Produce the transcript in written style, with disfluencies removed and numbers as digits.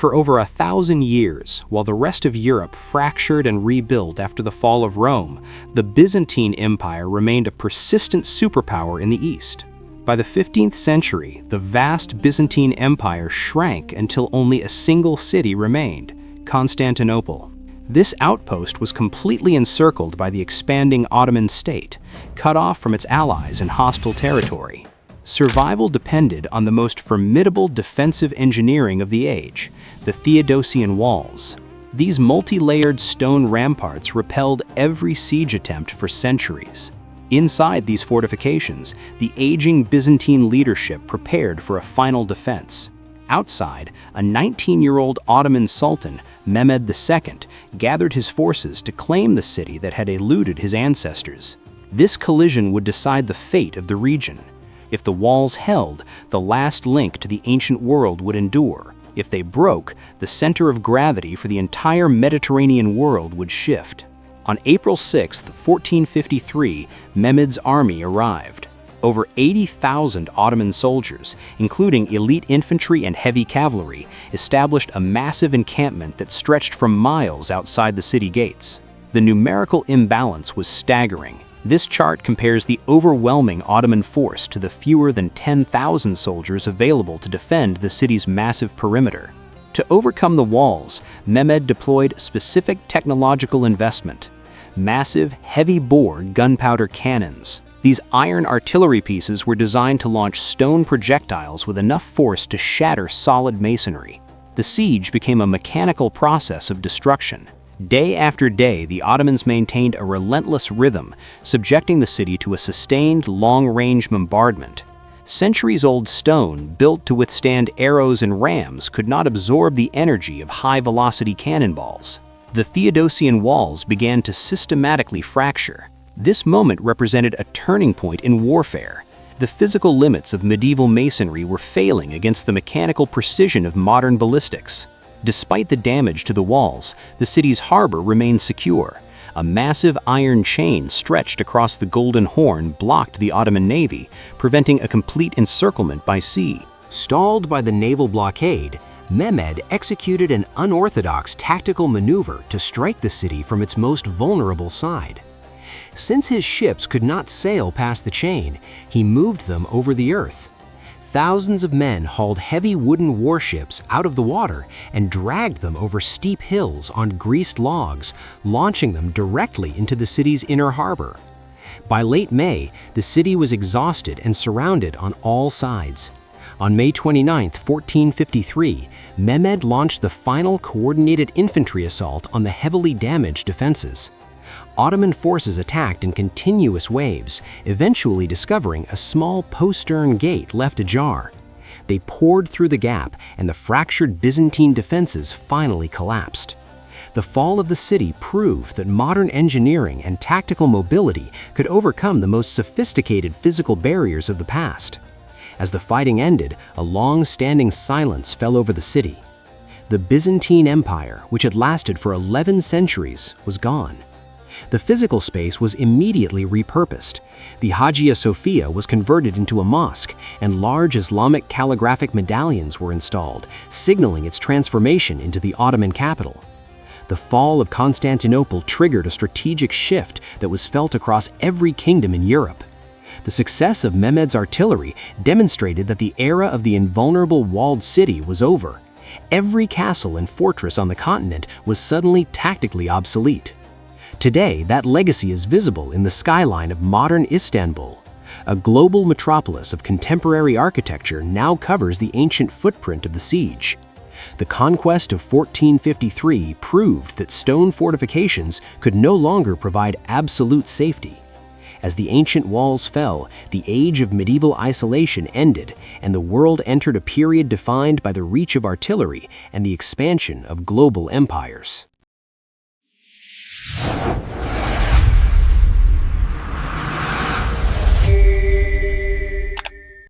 For over 1,000 years, while the rest of Europe fractured and rebuilt after the fall of Rome, the Byzantine Empire remained a persistent superpower in the East. By the 15th century, the vast Byzantine Empire shrank until only a single city remained, Constantinople. This outpost was completely encircled by the expanding Ottoman state, cut off from its allies in hostile territory. Survival depended on the most formidable defensive engineering of the age, the Theodosian walls. These multi-layered stone ramparts repelled every siege attempt for centuries. Inside these fortifications, the aging Byzantine leadership prepared for a final defense. Outside, a 19-year-old Ottoman Sultan, Mehmed II, gathered his forces to claim the city that had eluded his ancestors. This collision would decide the fate of the region. If the walls held, the last link to the ancient world would endure. If they broke, the center of gravity for the entire Mediterranean world would shift. On April 6, 1453, Mehmed's army arrived. Over 80,000 Ottoman soldiers, including elite infantry and heavy cavalry, established a massive encampment that stretched for miles outside the city gates. The numerical imbalance was staggering. This chart compares the overwhelming Ottoman force to the fewer than 10,000 soldiers available to defend the city's massive perimeter. To overcome the walls, Mehmed deployed specific technological investment: massive, heavy-bore gunpowder cannons. These iron artillery pieces were designed to launch stone projectiles with enough force to shatter solid masonry. The siege became a mechanical process of destruction. Day after day, the Ottomans maintained a relentless rhythm, subjecting the city to a sustained, long-range bombardment. Centuries-old stone, built to withstand arrows and rams, could not absorb the energy of high-velocity cannonballs. The Theodosian walls began to systematically fracture. This moment represented a turning point in warfare. The physical limits of medieval masonry were failing against the mechanical precision of modern ballistics. Despite the damage to the walls, the city's harbor remained secure. A massive iron chain stretched across the Golden Horn blocked the Ottoman navy, preventing a complete encirclement by sea. Stalled by the naval blockade, Mehmed executed an unorthodox tactical maneuver to strike the city from its most vulnerable side. Since his ships could not sail past the chain, he moved them over the earth. Thousands of men hauled heavy wooden warships out of the water and dragged them over steep hills on greased logs, launching them directly into the city's inner harbor. By late May, the city was exhausted and surrounded on all sides. On May 29, 1453, Mehmed launched the final coordinated infantry assault on the heavily damaged defenses. Ottoman forces attacked in continuous waves, eventually discovering a small postern gate left ajar. They poured through the gap, and the fractured Byzantine defenses finally collapsed. The fall of the city proved that modern engineering and tactical mobility could overcome the most sophisticated physical barriers of the past. As the fighting ended, a long-standing silence fell over the city. The Byzantine Empire, which had lasted for 11 centuries, was gone. The physical space was immediately repurposed. The Hagia Sophia was converted into a mosque, and large Islamic calligraphic medallions were installed, signaling its transformation into the Ottoman capital. The fall of Constantinople triggered a strategic shift that was felt across every kingdom in Europe. The success of Mehmed's artillery demonstrated that the era of the invulnerable walled city was over. Every castle and fortress on the continent was suddenly tactically obsolete. Today, that legacy is visible in the skyline of modern Istanbul. A global metropolis of contemporary architecture now covers the ancient footprint of the siege. The conquest of 1453 proved that stone fortifications could no longer provide absolute safety. As the ancient walls fell, the age of medieval isolation ended, and the world entered a period defined by the reach of artillery and the expansion of global empires.